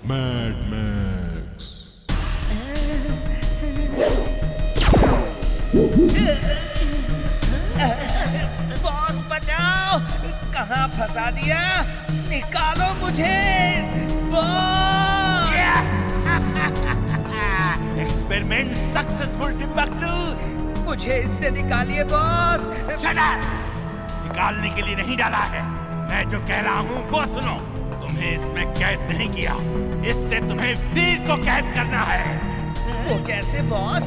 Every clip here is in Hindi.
Mad max. बॉस बचाओ, कहाँ फंसा दिया? निकालो मुझे बॉस। Experiment successful Timbuktu. मुझे इससे निकालिए बॉस। Shut up! निकालने के लिए नहीं डाला है, मैं जो कह रहा हूँ वो सुनो। तुम्हें इसमें कैद नहीं किया, इससे तुम्हें वीर को कैद करना है। वो कैसे बॉस?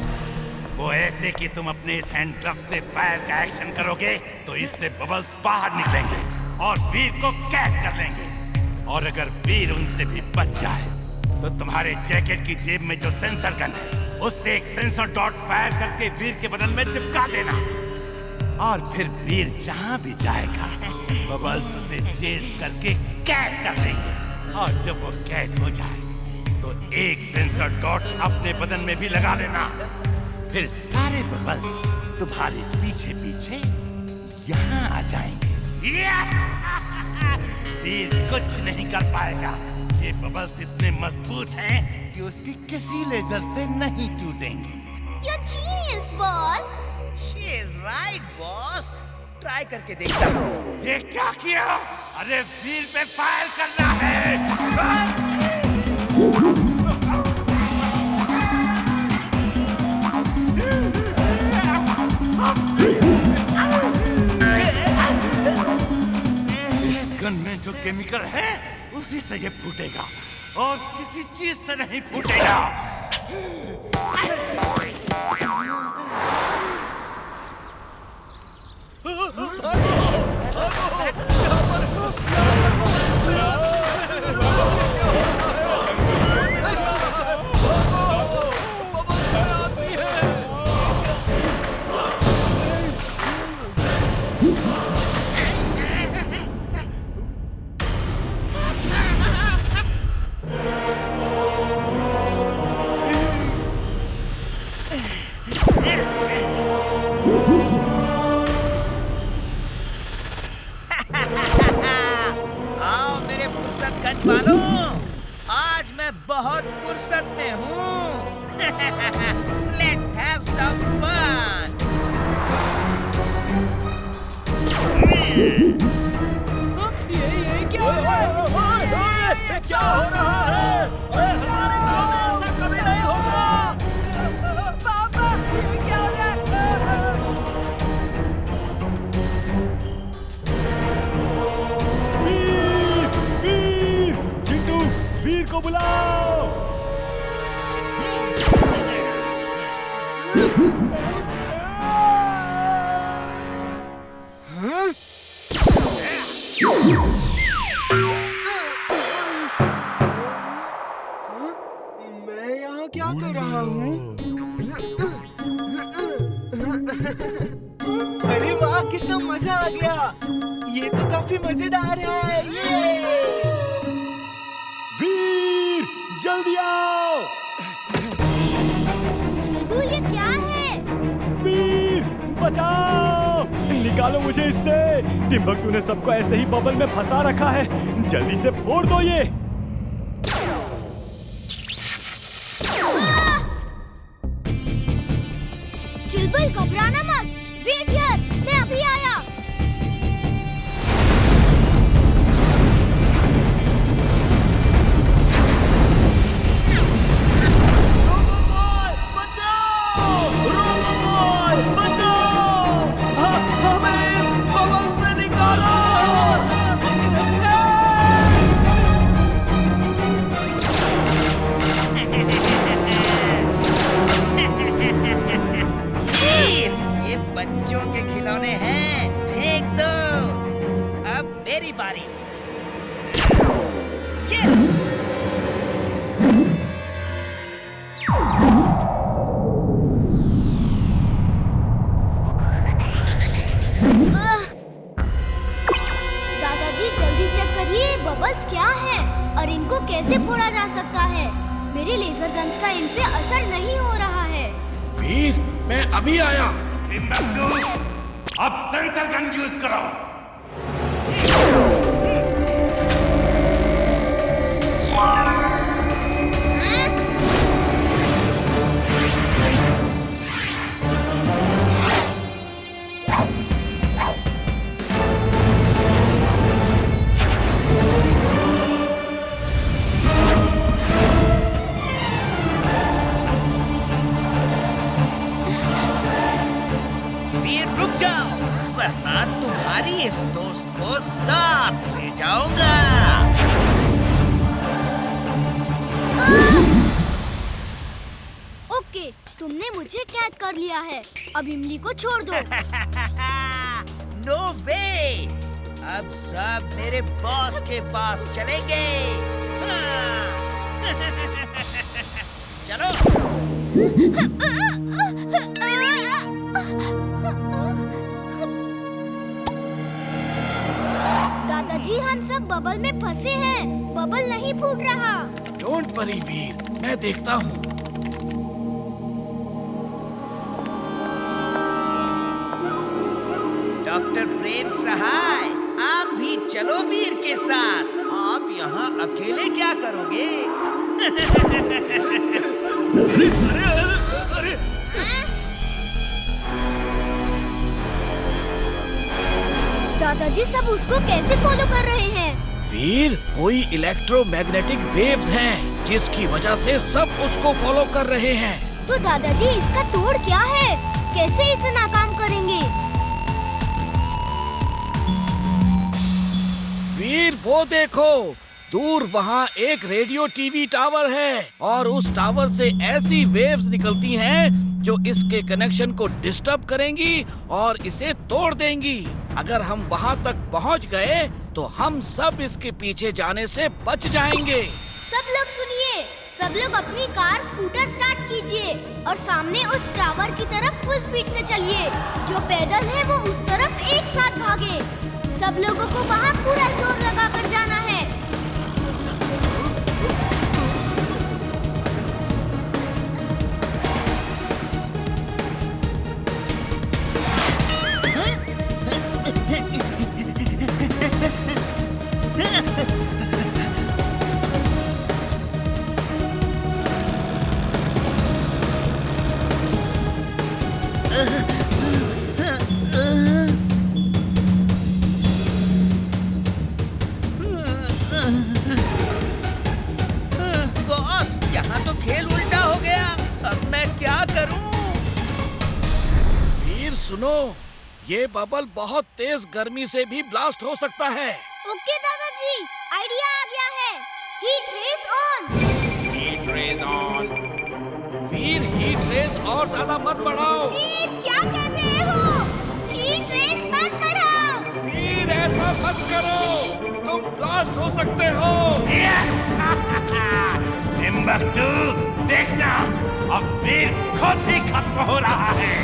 वो ऐसे कि तुम अपने इस हैंड ग्लव से फायर का एक्शन करोगे तो इससे बबल्स बाहर निकलेंगे और वीर को कैद कर लेंगे। और अगर वीर उनसे भी बच जाए तो तुम्हारे जैकेट की जेब में जो सेंसर गन है उससे एक सेंसर डॉट फायर करके वीर के बदन में चिपका देना। और फिर वीर जहां भी जाएगा बबल्स उसे चेस करके कैद कर लेंगे। और जब वो कैद हो जाए तो एक सेंसर डॉट अपने बदन में भी लगा लेना। फिर सारे बबल्स तुम्हारे पीछे पीछे यहाँ आ जाएंगे। वीर कुछ नहीं कर पाएगा। ये बबल्स इतने मजबूत हैं कि उसकी किसी लेजर से नहीं टूटेंगे। You're genius, boss. She is right, boss. Try करके देखता हूँ। ये क्या किया? अरे वीर पे फायर करना है। इस गन में जो केमिकल है उसी से ये फूटेगा और किसी चीज से नहीं फूटेगा। आओ मेरे फुर्सतगंज वालों, आज मैं बहुत फुर्सत में हूँ। Let's have some fun. ये क्या हो रहा है? क्या हो रहा है? हमारे गांव में ऐसा कभी नहीं होगा। पापा, ये क्या हो रहा है? वीर! चिंटू, वीर को बुलाओ। मैं यहाँ क्या कर रहा हूँ? अरे वाह, कितना मजा आ गया। ये तो काफी मजेदार है। वीर, जल्दी आओ। चुलबुल, ये क्या है? वीर, बचाओ! निकालो मुझे इससे। टिम्बक्टू ने सबको ऐसे ही बबल में फंसा रखा है। जल्दी से फोड़ दो ये। चुलबुल, घबराना मत। वेट हियर, मैं अभी आया। वीर, ये बच्चों के खिलौने हैं, फेंक दो। अब मेरी बारी। ये दादाजी, जल्दी चेक करिए बबल्स क्या है और इनको कैसे फोड़ा जा सकता है। मेरे लेजर गन्स का इन पे असर नहीं हो रहा है। वीर, मैं अभी आया। टिम्बक्टू, अब सेंसर गन यूज करो। मुझे कैद कर लिया है। अब इमली को छोड़ दो। नो वे! अब सब मेरे बॉस के पास चलेंगे। चलो। दादाजी, हम सब बबल में फंसे हैं। बबल नहीं फूट रहा। डोंट वरी वीर, मैं देखता हूँ। डॉक्टर प्रेम सहाय, आप भी चलो वीर के साथ। आप यहाँ अकेले क्या करोगे? दादाजी, सब उसको कैसे फॉलो कर रहे हैं? वीर, कोई इलेक्ट्रोमैग्नेटिक वेव्स हैं, जिसकी वजह से सब उसको फॉलो कर रहे हैं। तो दादाजी, इसका तोड़ क्या है? कैसे इसे नाकाम करेंगे? वीर, वो देखो, दूर वहाँ एक रेडियो टीवी टावर है और उस टावर से ऐसी वेव्स निकलती हैं जो इसके कनेक्शन को डिस्टर्ब करेंगी और इसे तोड़ देंगी। अगर हम वहाँ तक पहुँच गए तो हम सब इसके पीछे जाने से बच जाएंगे। सब लोग सुनिए, सब लोग अपनी कार स्कूटर स्टार्ट कीजिए और सामने उस टावर की तरफ फुल स्पीड से चलिए। जो पैदल है वो उस तरफ एक साथ भागे। सब लोगों को वहाँ पूरा जोर लगाकर जाना है। बॉस, यहाँ तो खेल उल्टा हो गया। अब मैं क्या करूँ? वीर सुनो, ये बबल बहुत तेज गर्मी से भी ब्लास्ट हो सकता है। ओके दादाजी, आइडिया आ गया है। Heat race on. Veer, heat race और ज्यादा मत बढ़ाओ। वीर, क्या कर रहे हो? हीट रेस मत बढ़ाओ। वीर, ऐसा मत करो, तुम ब्लास्ट हो सकते हो। टिम्बक्टू, देखना, अब वीर खुद ही खत्म हो रहा है।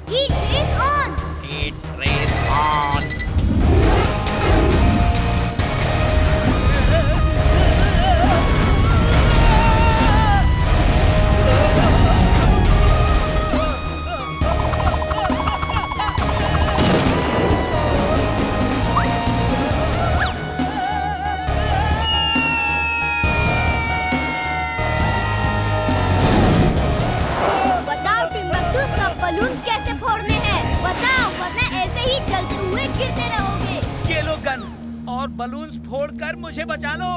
Heat race on. Heat race on. बताओ टिम्बक्टू, सब बलून कैसे फोड़ने हैं? बताओ, वरना ऐसे ही चलते हुए गिरते रहोगे। ये लो गन और बलून्स फोड़कर मुझे बचा लो।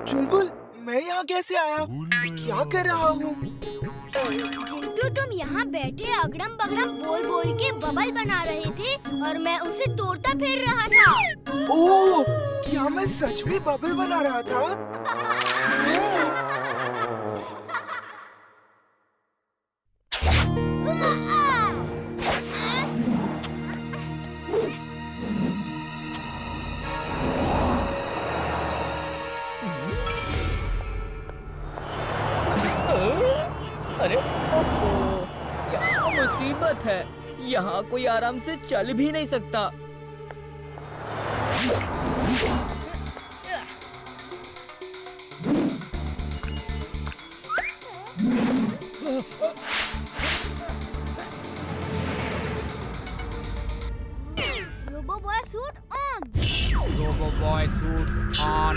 चुलबुल, मैं यहाँ कैसे आया? क्या कर रहा हूँ? जिंटू, तुम यहाँ बैठे अगड़म बगड़म बोल बोल के बबल बना रहे थे और मैं उसे तोड़ता फिर रहा था। ओह, क्या मैं सच में बबल बना रहा था? अरे ओहो, क्या मुसीबत है। यहाँ कोई आराम से चल भी नहीं सकता। Robo boy suit on. Robo boy suit on.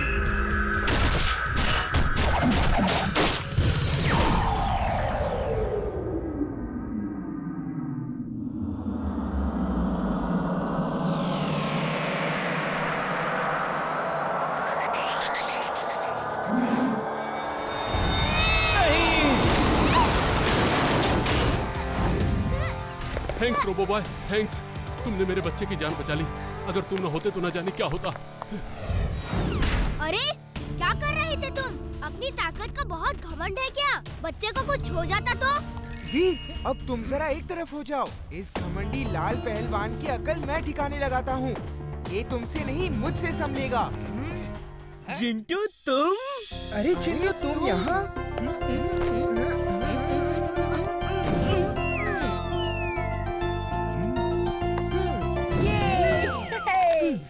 Thanks robo boy, thanks. तुमने मेरे बच्चे की जान बचा ली। अगर तुम न होते तो न जाने क्या होता। अरे क्या कर रहे थे तुम? अपनी ताकत का बहुत घमंड है क्या? बच्चे को कुछ हो जाता तो? वीर, अब तुम जरा एक तरफ हो जाओ। इस घमंडी लाल पहलवान की अकल मैं ठिकाने लगाता हूँ। ये तुमसे नहीं मुझसे संभलेगा। चिंटू तुम? अरे चिंटू तुम यहाँ?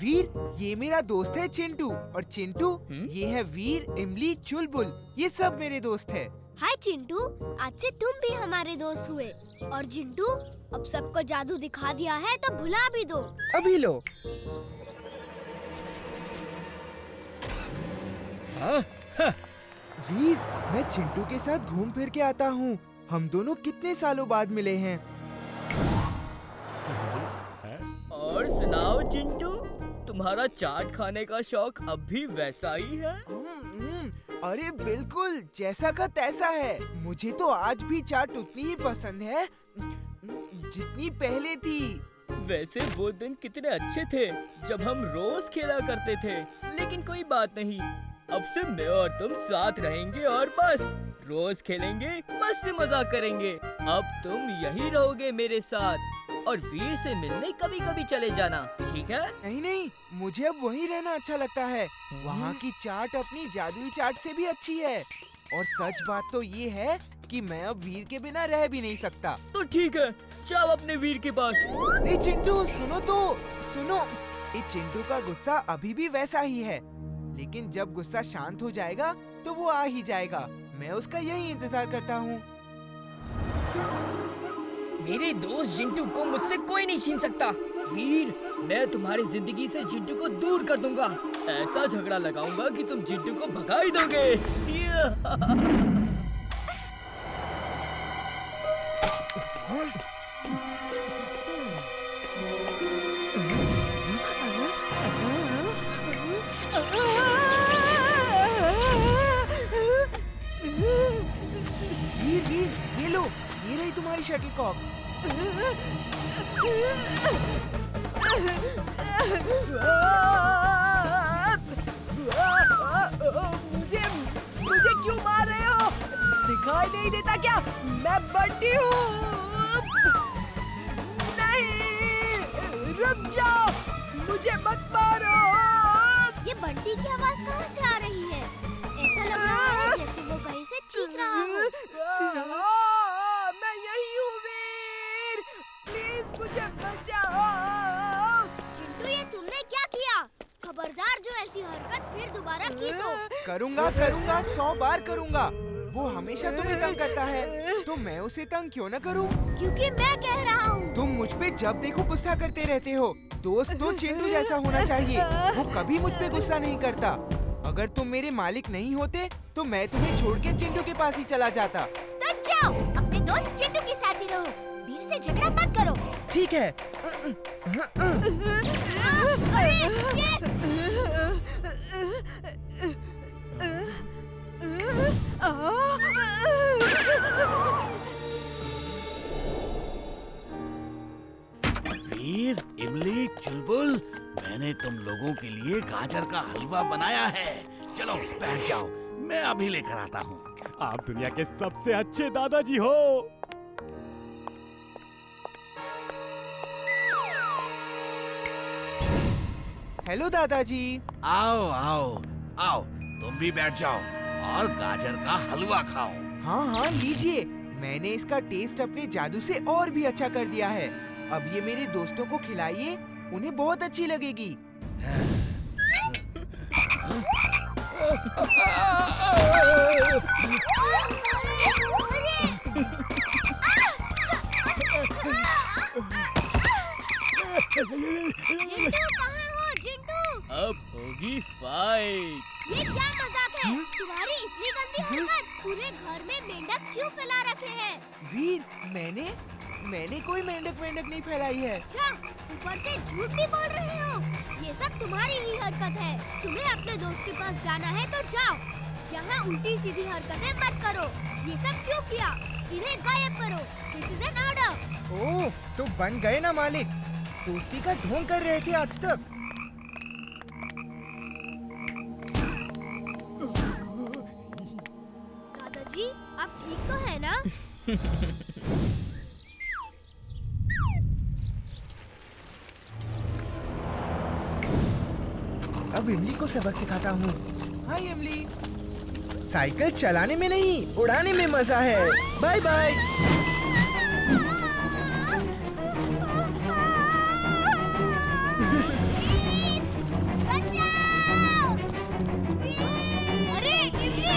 वीर, ये मेरा दोस्त है चिंटू, और चिंटू ये है वीर, इमली, चुलबुल। ये सब मेरे दोस्त है। हाय चिंटू, आज से तुम भी हमारे दोस्त हुए। और चिंटू, अब सबको जादू दिखा दिया है तो भुला भी दो। अभी लो। वीर, मैं चिंटू के साथ घूम फिर के आता हूँ। हम दोनों कितने सालों बाद मिले हैं। और सुनाओ चिंटू, तुम्हारा चाट खाने का शौक अब भी वैसा ही है? अरे बिल्कुल, जैसा का तैसा है। मुझे तो आज भी चाट उतनी ही पसंद है जितनी पहले थी। वैसे वो दिन कितने अच्छे थे जब हम रोज खेला करते थे। लेकिन कोई बात नहीं, अब से मैं और तुम साथ रहेंगे और बस रोज खेलेंगे, मस्ती मजाक करेंगे। अब तुम यही रहोगे मेरे साथ, और वीर से मिलने कभी कभी चले जाना, ठीक है? नहीं नहीं, मुझे अब वहीं रहना अच्छा लगता है। वहाँ की चाट अपनी जादुई चाट से भी अच्छी है। और सच बात तो ये है कि मैं अब वीर के बिना रह भी नहीं सकता। तो ठीक है, जाओ अपने वीर के पास। नहीं चिंटू, सुनो तो सुनो। ये चिंटू का गुस्सा अभी भी वैसा ही है, लेकिन जब गुस्सा शांत हो जाएगा तो वो आ ही जाएगा। मैं उसका यही इंतजार करता हूँ। मेरे दोस्त जिंटू को मुझसे कोई नहीं छीन सकता। वीर, मैं तुम्हारी जिंदगी से जिंटू को दूर कर दूंगा। ऐसा झगड़ा लगाऊंगा कि तुम जिंटू को भगा ही दोगे। वीर वीर, ये लो, ये रही तुम्हारी शटलकॉक। मुझे क्यों मार रहे हो? दिखाई नहीं देता क्या? मैं बंटी हूँ। नहीं, रुक जाओ, मुझे मत मारो। ये बंटी की आवाज कहाँ से आ रही है? ऐसा लग रहा है जैसे वो कहीं से चीख रहा हो। मैं यही हूँ वीर, प्लीज मुझे बचाओ। चिंटू, ये तुमने क्या किया? खबरदार, जो ऐसी हरकत फिर दोबारा की तो। करूँगा करूँगा, 100 बार करूँगा। वो हमेशा तुम्हें तंग करता है, तो मैं उसे तंग क्यों न करूँ? क्योंकि मैं कह रहा हूँ। तुम मुझ पे जब देखो गुस्सा करते रहते हो। दोस्त तो चिंटू जैसा होना चाहिए, वो कभी मुझ पे गुस्सा नहीं करता। अगर तुम मेरे मालिक नहीं होते तो मैं तुम्हें छोड़ के चिंटू के पास ही चला जाता। तो जाओ, अपने दोस्त चिंटू के साथ ही रहो। वीर से झगड़ा मत करो। ठीक है। वीर, इमली, चुलबुल, मैंने तुम लोगों के लिए गाजर का हलवा बनाया है। चलो बैठ जाओ, मैं अभी लेकर आता हूँ। आप दुनिया के सबसे अच्छे दादाजी हो। हेलो दादाजी। आओ आओ आओ, तुम भी बैठ जाओ और गाजर का हलवा खाओ। हाँ हाँ, लीजिए। मैंने इसका टेस्ट अपने जादू से और भी अच्छा कर दिया है। अब ये मेरे दोस्तों को खिलाइए, उन्हें बहुत अच्छी लगेगी। जिंटू कहाँ हो जिंटू? अब होगी फाइट। ये क्या मजाक है? तुम्हारी इतनी गंदी हरकत! पूरे घर में मेंढक क्यों फैला रखे हैं? वीर, मैंने कोई मेंढक नहीं फैलाई है। अच्छा, ऊपर से झूठ भी बोल रहे हो। ये सब तुम्हारी ही हरकत है। तुम्हें अपने दोस्त के पास जाना है तो जाओ। यहाँ उल्टी सीधी हरकतें मत करो। ये सब क्यों किया? इन्हें गायब करो। This is an order. Oh, तो बन गए ना मालिक। दोस्ती का ढोंग कर रहे थे आज तक। दादाजी, आप ठीक तो है ना? अब इमली को सबक सिखाता हूँ। हाय इमली। साइकिल चलाने में नहीं, उड़ाने में मजा है। Bye bye. अरे इमली!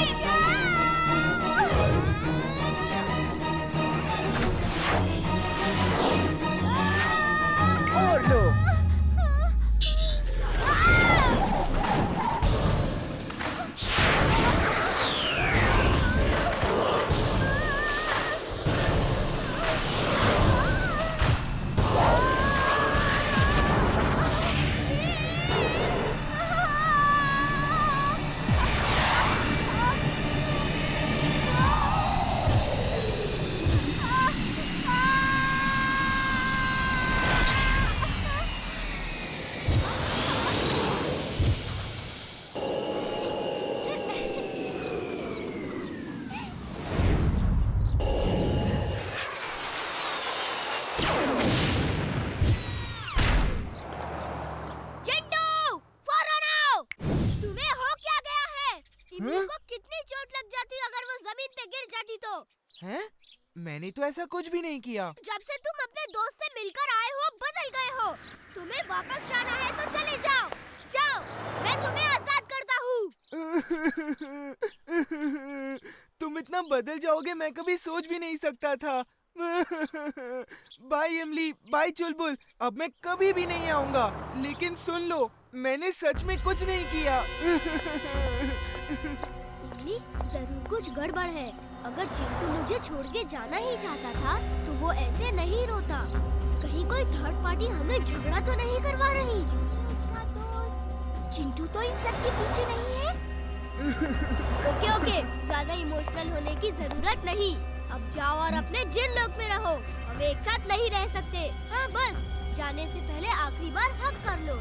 और लो। हैं? मैंने तो ऐसा कुछ भी नहीं किया। जब से तुम अपने दोस्त से मिलकर आए हो बदल गए हो। तुम्हें वापस जाना है तो चले जाओ। जाओ, मैं तुम्हें आजाद करता हूँ। तुम इतना बदल जाओगे मैं कभी सोच भी नहीं सकता था। बाय इमली, बाय चुलबुल, अब मैं कभी भी नहीं आऊंगा। लेकिन सुन लो, मैंने सच में कुछ नहीं किया। इमली, जरूर कुछ गड़बड़ है। अगर चिंटू मुझे छोड़ के जाना ही चाहता था तो वो ऐसे नहीं रोता। कहीं कोई थर्ड पार्टी हमें झगड़ा तो नहीं करवा रही। उसका दोस्त चिंटू तो इन सब के पीछे नहीं है। ओके, ज्यादा इमोशनल होने की जरूरत नहीं। अब जाओ और अपने जिन लोक में रहो। हम एक साथ नहीं रह सकते। हाँ बस, जाने से पहले आखिरी बार हक कर लो।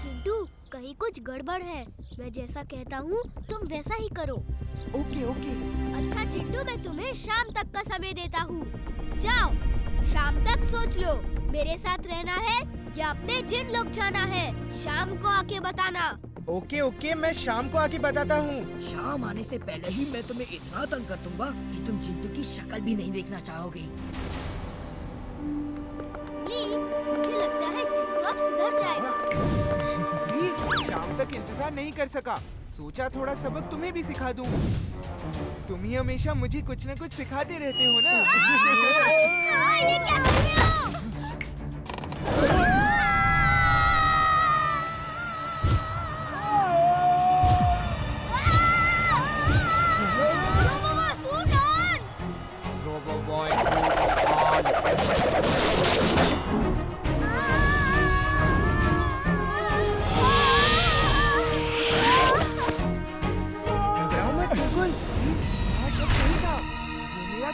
चिंटू, कहीं कुछ गड़बड़ है। मैं जैसा कहता हूँ तुम वैसा ही करो। ओके। अच्छा चिंटू, मैं तुम्हें शाम तक का समय देता हूँ। जाओ, शाम तक सोच लो, मेरे साथ रहना है या अपने जिन लोग जाना है। शाम को आके बताना। ओके, मैं शाम को आके बताता हूँ। शाम आने से पहले ही मैं तुम्हें इतना तंग कर दूंगा कि तुम चिंटू की शक्ल भी नहीं देखना चाहोगे। मुझे लगता है चिंटू अब सुधर जाएगा। शाम तक इंतजार नहीं कर सका। सोचा थोड़ा सबक तुम्हें भी सिखा दूं। तुम ही हमेशा मुझे कुछ न कुछ सिखाते रहते हो ना। ये क्या कर रहे हो?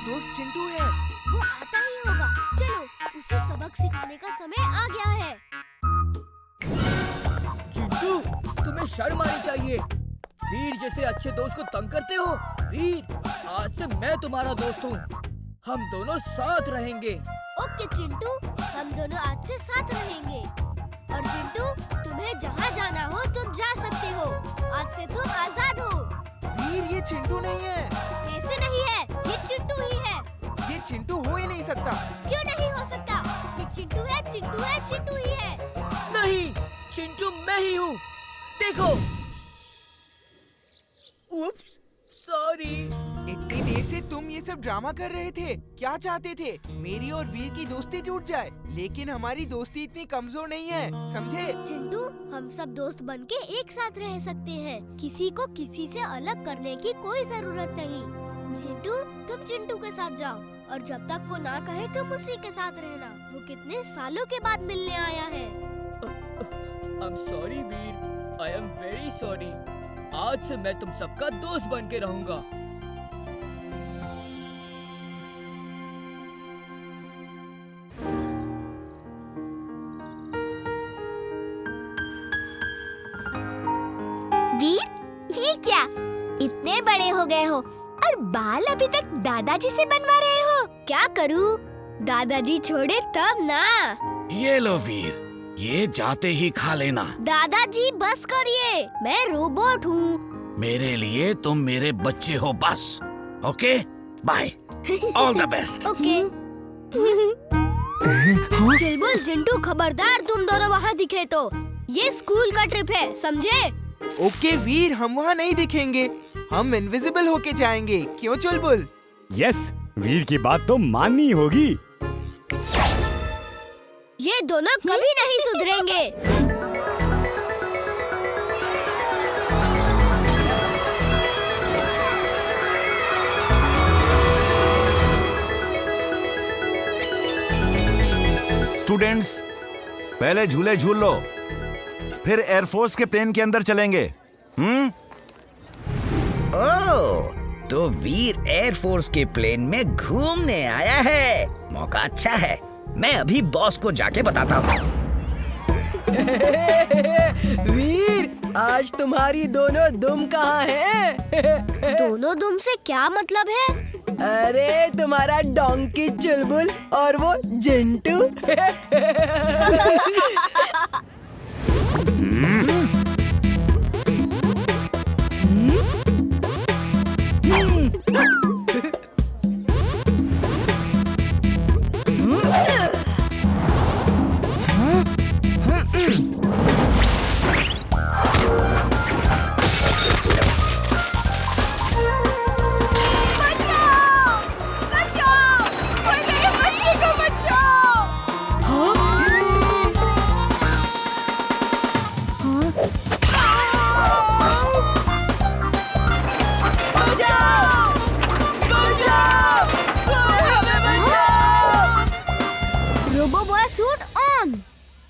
दोस्त चिंटू है। वो आता ही होगा। चलो, उसे सबक सिखाने का समय आ गया है। चिंटू, तुम्हें शर्म आनी चाहिए। वीर जैसे अच्छे दोस्त को तंग करते हो। वीर, आज से मैं तुम्हारा दोस्त हूँ। हम दोनों साथ रहेंगे। ओके चिंटू, हम दोनों आज से साथ रहेंगे। और चिंटू, तुम्हें जहाँ जाना हो तुम जा सकते हो। आज से तुम आजाद हो। वीर, ये चिंटू नहीं है। कैसे नहीं है? ये चिंटू ही है। चिंटू हो ही नहीं सकता। क्यों नहीं हो सकता? ये चिंटू है, चिंटू है, चिंटू ही है। नहीं, चिंटू मैं ही हूँ। देखो। उप्स, सॉरी। इतनी देर से तुम ये सब ड्रामा कर रहे थे। क्या चाहते थे? मेरी और वीर की दोस्ती टूट जाए। लेकिन हमारी दोस्ती इतनी कमजोर नहीं है, समझे? चिंटू, हम सब दोस्त बनके एक साथ रह सकते हैं। किसी को किसी से अलग करने की कोई जरूरत नहीं। चिंटू, तुम चिंटू के साथ जाओ और जब तक वो ना कहे तुम उसी के साथ रहना। वो कितने सालों के बाद मिलने आया है। I'm sorry Veer, I am very sorry। आज से मैं तुम सबका दोस्त बन के रहूंगा। वीर, ये क्या? इतने बड़े हो गए हो और बाल अभी तक दादाजी से बनवा रहे हो? क्या करूँ? दादाजी छोड़े तब ना। ये लो वीर, ये जाते ही खा लेना। दादाजी बस करिए, मैं रोबोट हूँ। मेरे लिए तुम मेरे बच्चे हो बस। Okay, bye, all the best. Okay. Chulbul, Chintu, खबरदार तुम दोनों वहाँ दिखे तो। ये स्कूल का ट्रिप है, समझे? ओके वीर, हम वहाँ नहीं दिखेंगे। हम इनविजिबल होके जाएंगे। क्यों चुलबुल? यस, वीर की बात तो माननी होगी। ये दोनों कभी नहीं सुधरेंगे। स्टूडेंट्स, पहले झूले झूल लो, फिर एयरफोर्स के प्लेन के अंदर चलेंगे। ओह, तो वीर एयरफोर्स के प्लेन में घूमने आया है। मौका अच्छा है, मैं अभी बॉस को जाके बताता हूँ। वीर, आज तुम्हारी दोनों दुम कहाँ हैं? दोनों दुम से क्या मतलब है? अरे तुम्हारा डोंकी चुलबुल और वो Jintu.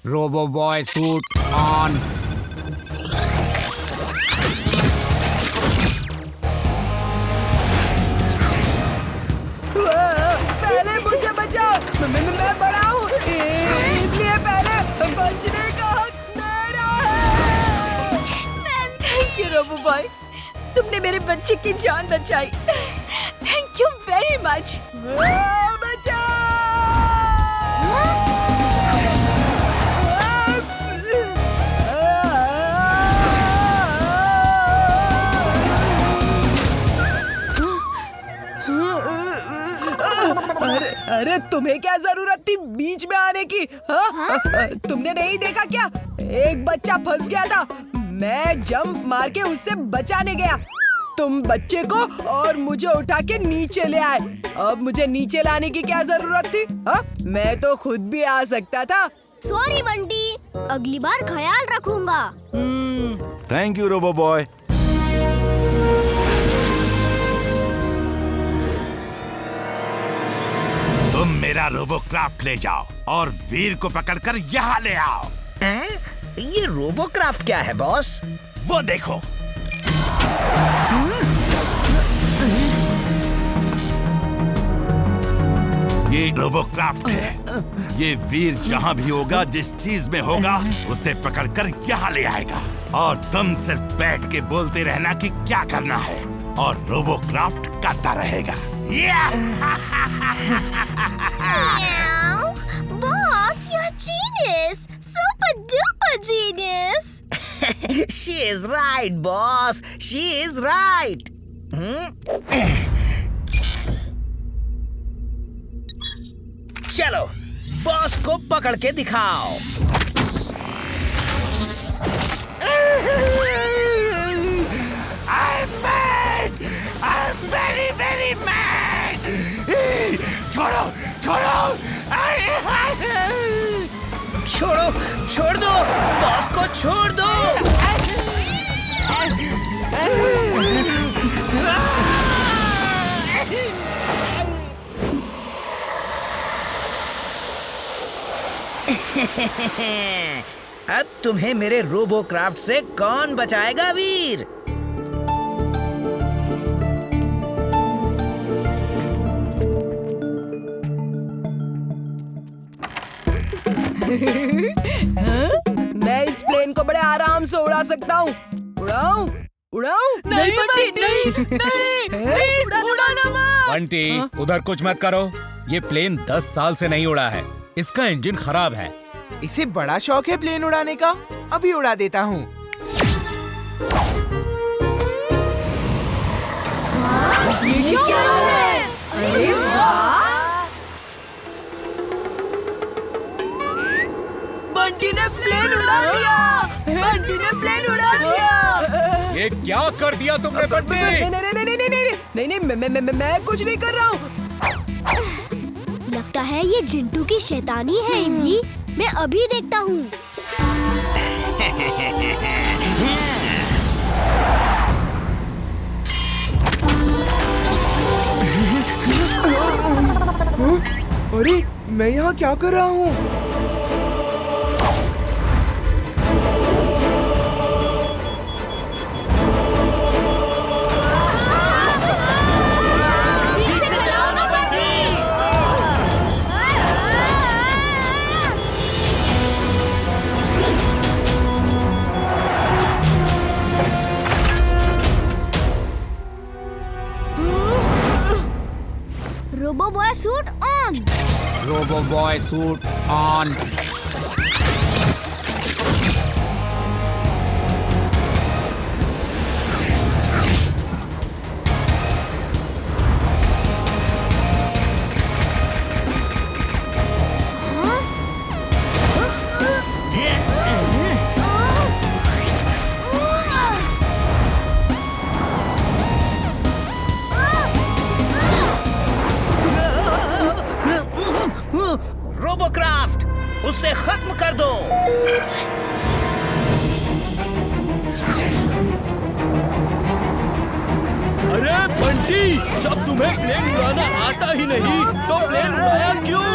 Robo boy suit on. पहले मुझे बचाओ, मैं बड़ा हूँ, इसलिए पहले बचने का हक मेरा है। थैंक यू रोबो बॉय, तुमने मेरे बच्चे की जान बचाई। Thank you very much. बचाओ! अरे तुम्हें क्या जरूरत थी बीच में आने की? हाँ? तुमने नहीं देखा क्या? एक बच्चा फंस गया था, मैं जंप मार के उससे बचाने गया। तुम बच्चे को और मुझे उठा के नीचे ले आए। अब मुझे नीचे लाने की क्या जरूरत थी? हाँ? मैं तो खुद भी आ सकता था। सॉरी बंटी, अगली बार ख्याल रखूंगा। Thank you robo boy. तुम मेरा रोबोक्राफ्ट ले जाओ और वीर को पकड़कर यहाँ ले आओ। ये रोबोक्राफ्ट क्या है बॉस? वो देखो। ये रोबोक्राफ्ट है। ये वीर जहाँ भी होगा, जिस चीज में होगा, उसे पकड़कर यहाँ ले आएगा और तुम सिर्फ बैठ के बोलते रहना कि क्या करना है और रोबोक्राफ्ट करता रहेगा। Boss, you're genius! Super duper genius! She is right, boss. She is right. चलो बॉस को पकड़ के दिखाओ। I'm mad! I'm very, very mad! छोड़ो, छोड़ो! छोड़ो, छोड़ दो, बॉस को छोड़ दो। अब तुम्हें मेरे रोबोक्राफ्ट से कौन बचाएगा वीर? मैं इस प्लेन को बड़े आराम से उड़ा सकता हूँ। उड़ाऊं? उड़ाऊं? नहीं बंटी, नहीं, प्लीज उड़ाना मत। बंटी, उधर कुछ मत करो। ये प्लेन 10 साल से नहीं उड़ा है। इसका इंजन खराब है। इसे बड़ा शौक है प्लेन उड़ाने का। अभी उड़ा देता हूँ। ये क्या है? अरे वाह! बंटी ने प्लेन उड़ा दिया। बंटी ने प्लेन उड़ा दिया। ये क्या कर दिया तुमने बंटी? नहीं, मैं कुछ नहीं कर रहा हूँ। लगता है ये जिंटू की शैतानी है इमली। मैं अभी देखता हूँ। अरे मैं यहाँ क्या कर रहा हूँ? Robo boy suit on. Robo boy suit on. Robocraft, उसे खत्म कर दो। अरे बंटी, जब तुम्हें प्लेन उड़ाना आता ही नहीं तो प्लेन उड़ाया क्यों?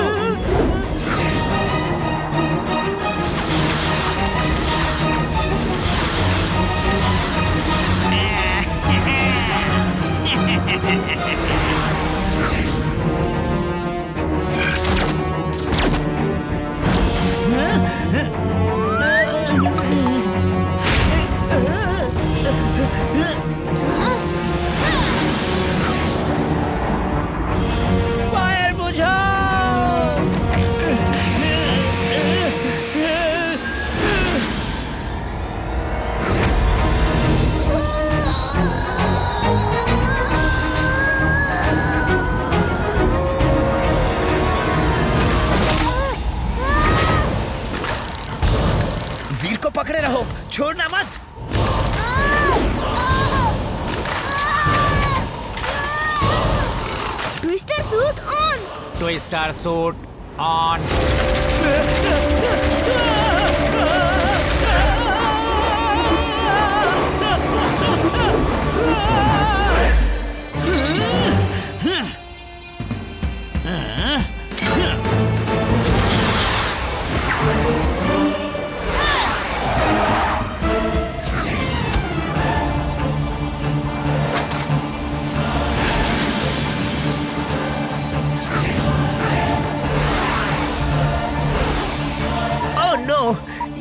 फायर बुझाओ। वीर को पकड़े रहो, छोड़ना मत। Twister suit on. Twister suit on.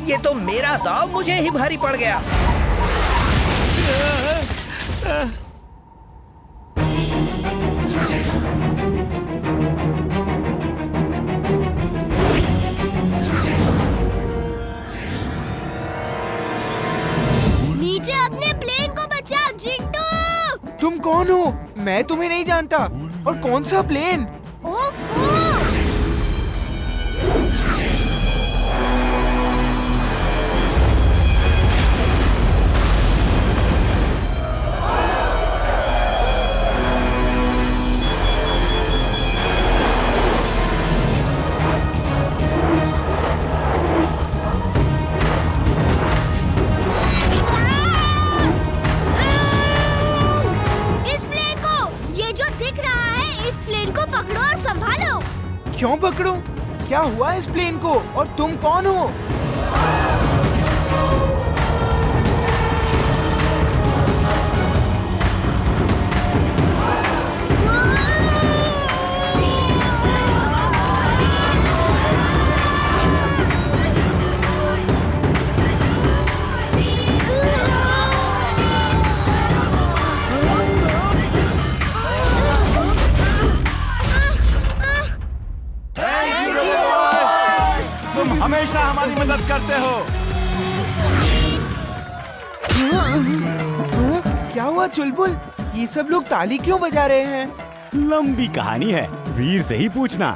ये तो मेरा दाव मुझे ही भारी पड़ गया। नीचे अपने प्लेन को बचाओ जिंटू। तुम कौन हो? मैं तुम्हें नहीं जानता। और कौन सा प्लेन? ओफो! क्यों पकड़ूं? क्या हुआ इस प्लेन को और तुम कौन हो? तुम हमेशा हमारी मदद करते हो। क्या हुआ चुलबुल? ये सब लोग ताली क्यों बजा रहे हैं? लंबी कहानी है, वीर से ही पूछना।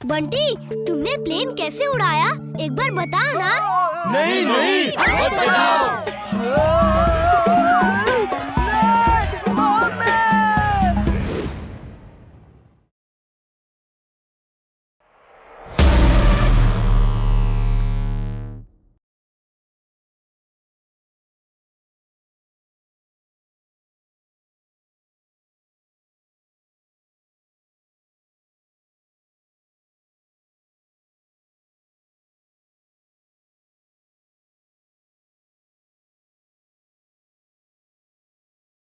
बंटी, तुमने प्लेन कैसे उड़ाया? एक बार बताओ ना। नहीं, मत बताओ।